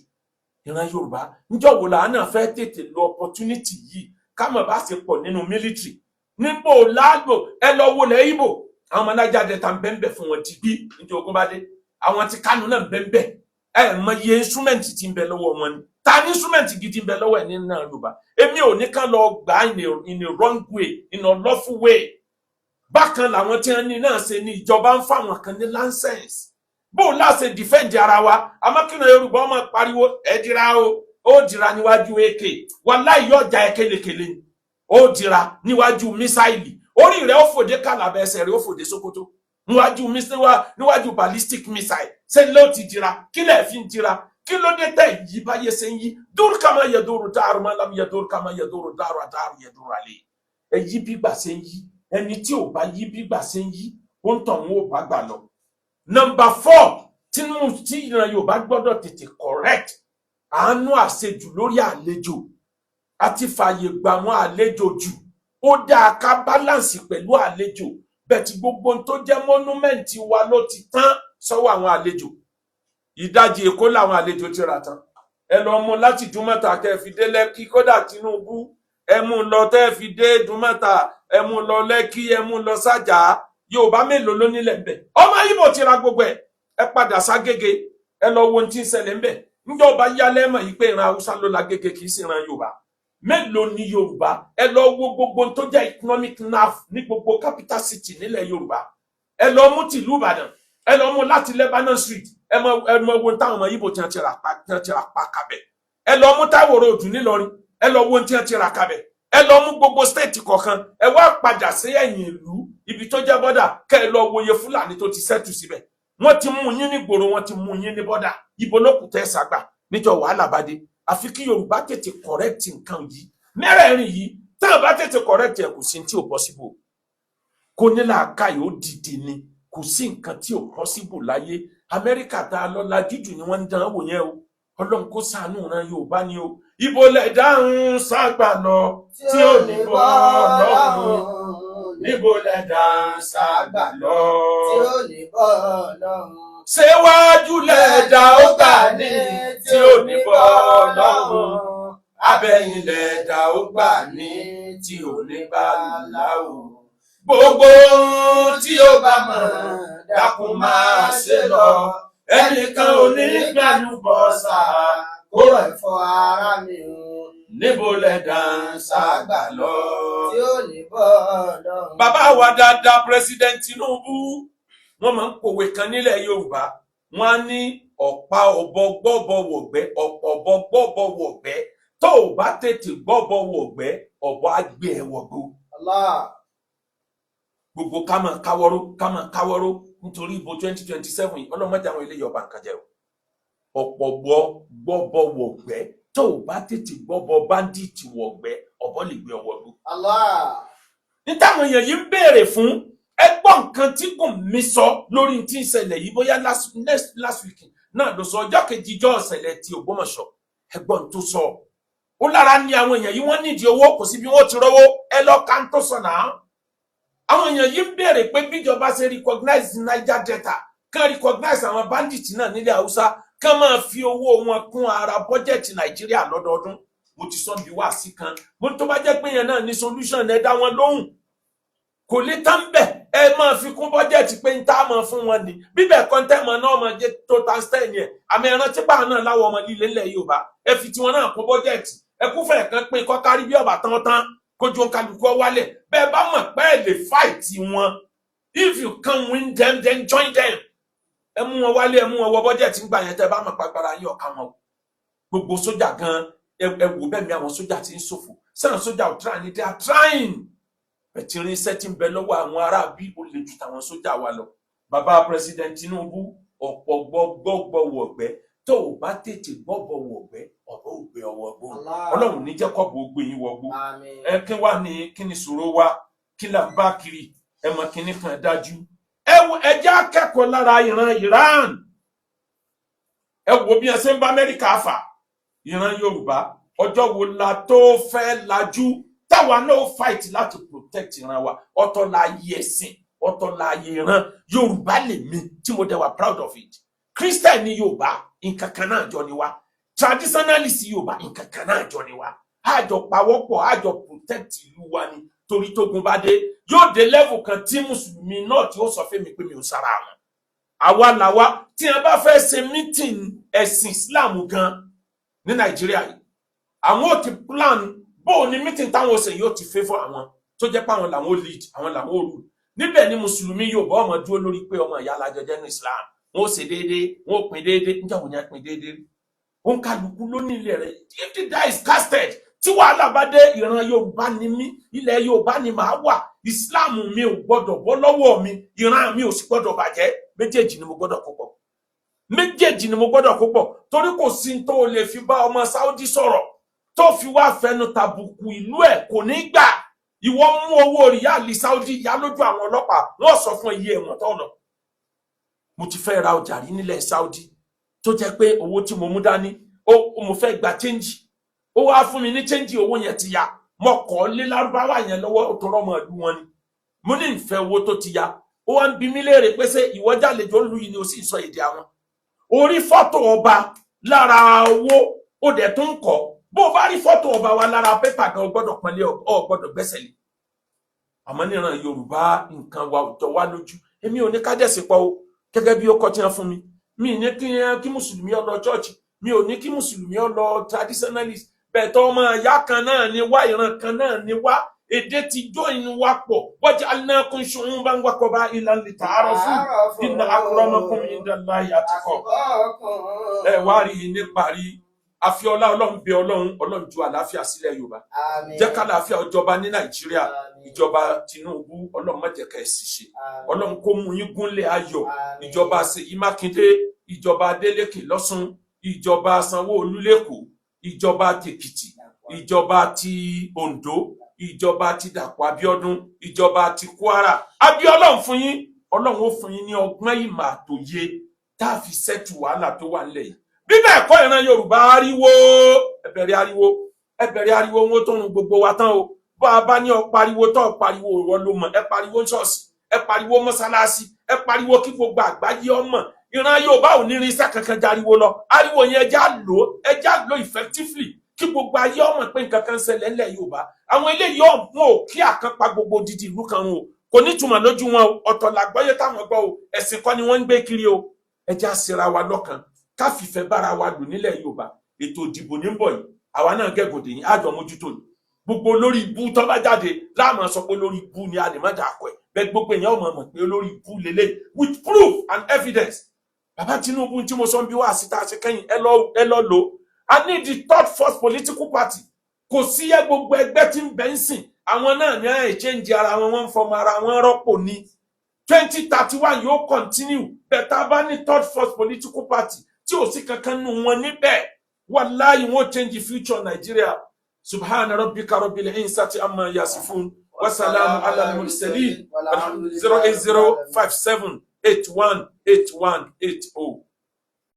ìran Yorùbá níjọ́ wo làá náà fẹ́ tètè lo opportunity yìí ká mọ̀ bá ṣe pọ̀ nínú mílítírì níbo láàgbò ẹ lọ wo lẹ́ Ìgbò àwọn ọmọ Niger Delta ń bẹ́ẹ̀ fún wọn digbí níjọ́ ogun bá dé àwọn ti Kánò náà ń bẹ́ẹ̀ ẹ mọ iye instrument tí ń bẹ lọ́wọ́ wọn ni ta ní instrument gidi ń bẹ lọ́wọ́ ẹ̀ ní náà Yorùbá èmi ò ní kán lọ gbà in a wrong way in a lawful way bákan làwọn tí wọ́n ní náà ṣe ní ìjọba ń fáwọn kan ní license bó láṣẹ defend ara wa amákínà Yorùbá ọmọ pariwo ẹ dira o ó dira níwájú èké wàláhì yọjà ẹ kélekèlé ni ó dira níwájú mísáìlì orí rẹ̀ ó fòdé kàlàbẹ ẹsẹ̀ rẹ̀ ó fòdé Sókótó níwájú ballistic missile ṣe ló ti dira kí lẹ fi ń dira kí ló dé tẹ yí báyé ṣe ń yí dúró kama yẹ dúró dáàrú má lam yẹ dúró kama yẹ dúró dáàrú àdáàrú yẹ dúró àlè ẹ yí bí gbà ṣe ń yí ẹni tí ò bá yí bí gbà ṣe ń yí ó ń tàn wọn ò bá gbà lọ. Number 4 tí ìran Yorùbá gbọ́dọ̀ tètè correct àánú àṣejù lórí àlejò àti fààyè gbà wọn àlejò jù ó dáa ká balance pẹ̀lú àlejò bẹ́ẹ̀ tí gbogbo tó jẹ́ monument wa ló ti tán sọ́wọ́ àwọn àlejò ìdajì Èkó làwọn àlejò ti rà tán ẹ lọ mú láti Dúmọ̀tà tẹ́ fi dé Lẹ́kì kódà Tinubu ẹ mú lọ tẹ́ fi dé Dúmọ̀tà ẹ mú lọ Lẹ́kì ẹ mú lọ Sájà Yorùbá mélòó ló nílẹ̀ ń bẹ ọmọ Ìgbò ti ra gbogbo ẹ padà ságége ẹ lọ wo ohun tí ń ṣẹlẹ̀ ń bẹ níjọba yálẹ́mọ̀ yìí pé ìran Haúsá ló la gègé kì í sì ran Yorùbá mélòó ni Yorùbá ẹ lọ wo gbogbo tó jẹ́ economic nerve ní gbogbo capital city nílẹ̀ Yorùbá ẹ lọ mú tìlú Ìbàdàn ẹ lọ mú láti Lebanon Street ẹ mọ wo táwọn ọmọ Ìgbò tí wọ́n ti rà pa kabẹ̀ ẹ lọ mú Táíwò Road nílọrin ẹ lọ wo tí wọ́n ti rà kabẹ̀ ẹ lọ mú gbogbo state kọ̀ọ̀kan ẹ wá padà sí ẹ̀yìn ìlú ibi tó jẹ́ bọ́dà kẹ́ ẹ lọ wòye Fúlàní tó ti sẹ́tù síbẹ̀ wọ́n ti mú yín ní gbòòrò wọ́n ti mú yín ní bọ́dà ibo ló kù tẹ́ sàgbà níjọ́ wàhálà bá dé àfi kí Yorùbá tètè correct nǹkan yìí mẹ́rẹ̀ẹ̀rin yìí tá a bá tètè correct ẹ̀ kò sí tí ò possible kò ní làákà yóò dìde ni kò sí nǹkan tí ò possible láyé Amẹ́ríkà tá a lọ la jíjù ni wọ́n ń dán wò yẹn o Ọlọ́run kó ṣàánú ran Yorùbá ni o ibo lẹ̀ dáhùn ságbà lọ tí ò ní bọ́ lọ́rùn níbo lẹ̀ dáhùn ságbà lọ tí ò ní bọ́ lọ́rùn. ṣé wájú lẹ̀ dá ó gbà ní tí ò ní bọ́ lọ́rùn abẹ́yìn lẹ̀ dá ó gbà ní tí ò ní bá láwùn. Gbogbo tí ó bá mọ̀ dákun máa ṣe lọ ẹnìkan ò ní gbàlú bọ́sà kó ẹ̀fọ́ ara mi o. Níbo lẹ̀ dán ságbà lọ tí ò ní bọ́ lọ́rùn. Bàbá wa dáadáa President Tinubu wọ́n máa ń pòwe kan nílẹ̀ Yorùbá wọ́n á ní ọ̀pá ọ̀bọ gbọ́bọ wọ̀gbẹ́ ọ̀pọ̀ ọ̀bọ gbọ́bọ wọ̀gbẹ́ tó o bá tètè gbọ́bọ̀ wọ̀gbẹ́ ọ̀bọ á gbé ẹ wọ̀gbó. Gbogbo ká máa káwọ́rọ́ nítorí ìbò 2027 yìí ọlọ́mọdé àwọn eléyìí ọba nǹkan jẹ́ o. Ọ̀pọ̀ gbọ́bọ̀ wọ̀gbẹ́ tó o bá tètè gbọ́bọ̀ báńdíìtì wọ̀gbẹ́ ọ̀bọ lè gbé ọwọ́ lù. Ní táwọn èèyàn yìí ń béèrè fún ẹgbọ́n nǹkan tí Gùnmí sọ lórí tí ń ṣẹlẹ̀ yìí bóyá last week náà ló sọ ọjọ́ kejì ìjọ ìṣẹ̀lẹ̀ ti Ògbómọ̀ṣọ́ ẹgbọ́n tó sọ. Ó lára ní àwọn èèyàn yìí wọ́n nídìí owó kò sí bí wọ́n ti rówó ẹ lọ ká ń tó sọ náà. Àwọn èèyàn yìí ń béèrè pé bíjọba ṣe recognize Niger Delta kán recognize àwọn bandits náà nílẹ̀ Haúsá kán máa fi owó wọn kún ara bọ́jẹ̀tì Nàìjíríà lọ́dọọdún. Mo ti sọ bí wá sí kan mo tó bá jẹ́ pé yẹn náà ní solution ẹ dá wọn lóhùn kò lè tán bẹ́ẹ̀ ẹ máa fi kún bọ́jẹ̀tì pé ń tá a máa fún wọn ni bíbẹ̀ kọ́ńtẹ́mọ̀ náà máa jẹ́ tó tanstein yẹn àmì ẹran tí báà náà láwọ ọmọ líle ńlẹ̀ Yorùbá ẹ fi tiwọn náà kún bọ́jẹ̀tì ẹ kú fẹ̀ kan pé kọ́kárí bí ọ̀bà tán kójú kálukú wálẹ̀ bẹ́ẹ̀ bá mọ̀ pé ẹ lè fight wọn if you can win them then join them ẹ mú wọn wálé ẹ mú wọn wọ bọ́jẹ̀tì ńgbà yẹn tẹ́ bá mọ̀ pàgbára yín ọ̀ka wọn gbogbo sójà gan ẹ wò bẹ́ẹ̀ mi àwọn sójà ti ń ṣòfò sẹ́wọ̀n sójà ò try ni they are trying ẹ̀tìrín iṣẹ́ tí ń bẹ lọ́wọ́ àwọn ará bí ó lè ju tàwọn sójà wa lọ. Bàbá President Tinubu ọ̀pọ̀ gbọ́gbọ́ wọ̀gbẹ́ tó o bá tètè gbọ́bọ̀ wọ̀gbẹ́ ọ̀bọ̀ ògbé ọwọ́ gbó Ọlọ́run ní jẹ́ kọ́bọ̀ ògbé yín wọgbó. Ẹ kí wá ní kí ni ṣòro wa kí là ń bá kiri ẹ mọ kíní kan dájú. Ẹ jẹ́ akẹ́kọ̀ọ́ lára ìran Iran ẹ wo bí ẹ ṣe ń bá Amẹ́ríkà fà ìran Yorùbá ọjọ́ wo la tó fẹ́ lajú táwa náà fight láti protect ìran wa ọ̀tọ̀ láàyè ẹ̀sìn ọ̀tọ̀ láàyè ìran Yorùbá lèmi tí mo dẹ̀ wà proud of it. Christian ní Yorùbá nǹkan kan náà jọ ni wá traditionalist Yorùbá nǹkan kan náà jọ ni wá àjọ pawọ́pọ̀ àjọ protect ìlú wa ni torí tógun bá dé yóò dé level kan tí mùsùlùmí náà tí ó sọ fún mi pé mi ò sára wọn. Àwa làwa tí a bá fẹ́ ṣe meeting ẹ̀sìn Islam gan ní Nàìjíríà yìí àwọn ò ti plan bó ní meeting táwọn ọ̀sẹ̀ yóò ti favour àwọn tó jẹ́ pé àwọn làwọn lead àwọn làwọn òru níbẹ̀ ni mùsùlùmí Yorùbá ọmọ dúró lórí pé ọmọ ìyá alájọjẹ́ ní Islam wọn ó ṣe déédéé wọn ó pín déédéé níjà wọn yẹn pín déédéé ó ń kálukú lónìí ilẹ̀ rẹ̀ if the die is casted tí wàhálà bá dé ìran Yorùbá ni mí ilẹ̀ Yorùbá ni màá wà Islam mi ò gbọ́dọ̀ bọ́ lọ́wọ́ mi ìran mi ò sì gbọ́dọ̀ bàjẹ́ méjèèjì ni mo gbọ́dọ̀ kó pọ̀ méjèèjì ni mo gbọ́dọ̀ kó pọ̀ torí kò sí tó lè fi bá ọmọ Saudi sọ̀rọ̀ tó fi wá fẹnu tàbùkù ìlú ẹ̀ kò ní gbà ìwọ mú owó ríálì Saudi yá lójú àwọn ọlọ́pàá wọ́n sọ fún iye ẹ̀wọ̀n tó lọ. Mo ti fẹ́ ra ọjà rí nílẹ̀ Saudi tó jẹ́ pé owó tí mo mú dání mo fẹ́ gba change ó wá fún mi ní change owó yẹn ti ya mo kọ́ lé lárúbáwá yẹn lọ́wọ́ tó rọ́mọ ìlú wọn ni mo ní ìfẹ́ owó tó ti ya ó wá ń bi mí léèrè pé ṣé ìwọ jàlejò lu yìí ni ó sì sọ èdè àwọn orí fọ́tò ọba lára owó ó dẹ̀ tún kọ́ bó bá rí fọ́tò ọba wa lára pépà gan gbọ́dọ̀ pọ́nlé ọ gbọ́dọ̀ gbẹ́sẹ̀ lé àmọ́ níran Yorùbá nǹkan wa jọ wá lójú èmi ò ní ká dẹ̀sí pọ̀ o gẹ́gẹ́ bí ó kọ́ tí wọ́n fún mi mi ní kí mùsùlùmí ó lọ chọ́ọ̀chì mi ò ní kí mùsùlùmí ó lọ traditionalist bẹ́ẹ̀ tó ọmọ ìyá kan náà ni wá ìran kan náà ni wá èdè ti jó inú wa pọ̀ waja'alnakum shu'uban wa qaba'ilan lita'arafu inna akramakum indallahi atqakum. Ẹ wá rí i ní parí àfiọlá Ọlọ́run bẹ Ọlọ́run ju àlàáfíà sílẹ̀ Yorùbá jẹ́ ká àlàáfíà ó jọba ní Nàìjíríà ìjọba Tinubu Ọlọ́run má jẹ́ ká ẹ sì ṣe Ọlọ́run kó mú yín gúnlẹ̀ ayọ̀ ìjọba Ṣèyí Mákindé ìjọba Adélékè lọ́ṣùn ìjọba Sanwó-Olú lẹ́kọ̀ọ́ ìjọba tèkìtì ìjọba ti Oǹdó ìjọba ti Dàpọ̀ Abíọ́dún ìjọba ti Kwara Ọlọ́run fún yín Ọlọ́run ó fún yín ní ọgbọ́n ìmọ̀ àtòye tá a fi ṣẹ́tù wàhálà tó wà nílẹ̀ yìí bí bẹ́ẹ̀ kọ́ ìran Yorùbá ariwo ẹ bẹ̀rẹ̀ ariwo wọn tó run gbogbo wa tán o bá a bá ní ọ pariwo tó pariwo ìwọ ló mọ̀ ẹ pariwo ṣọ́ọ̀ṣì ẹ pariwo mọ́sálásí ẹ pariwo kí gbogbo àgbáyé ọmọ ìran Yorùbá ò ní rin iṣẹ́ kankan jariwo lọ ariwo yẹn ẹjá lò effectively kí gbogbo ayé ọmọ pé nǹkan kan ṣẹlẹ̀ ńlẹ̀ Yorùbá àwọn eléyìí ọ̀gbọ́n ò kí àkànpá gbogbo dídì ìlú kan o kò ní túmọ̀ lójú wọn o ọ̀tọ̀ làgbọ́yé táwọn gbọ́ o ẹ̀sìn kọ́ ni wọ́n ń gbé kiri o ẹjá síra wa lọ́kàn ká fìfẹ́ bára wa lò nílẹ̀ Yorùbá ètò ìdìbò ní bọ̀ yìí àwa náà gẹ̀gùn dèyìn àjọ mójútó ni gbogbo lórí ibú tó bá jáde láàmú sọ pé lórí ibú ni a lè má dàkọ ẹ bẹ́ẹ̀ gbogbo èèyàn ọmọ mọ̀ pé lórí ibú lélẹ̀ with proof and evidence bàbá Tinubu tí mo sọ ń bí wá síta ṣe kẹ́yìn ẹ lọ lò I need the third force political party. Kò sí gbogbo ẹgbẹ́ tí ń bẹ ń sìn. Àwọn náà ní exchange ara wọn, wọ́n ń fọmọ ara wọn rọ́pò ní. 2031 yóò continue. Bẹ̀tà bá ní third force political party tí ò sí kankan nù wọn níbẹ̀. Wallahi won't change the future of Nigeria. Subhana rabbika rabbil izzati amma yasifun. Wa salamu ala al-mursalin. 08057818180.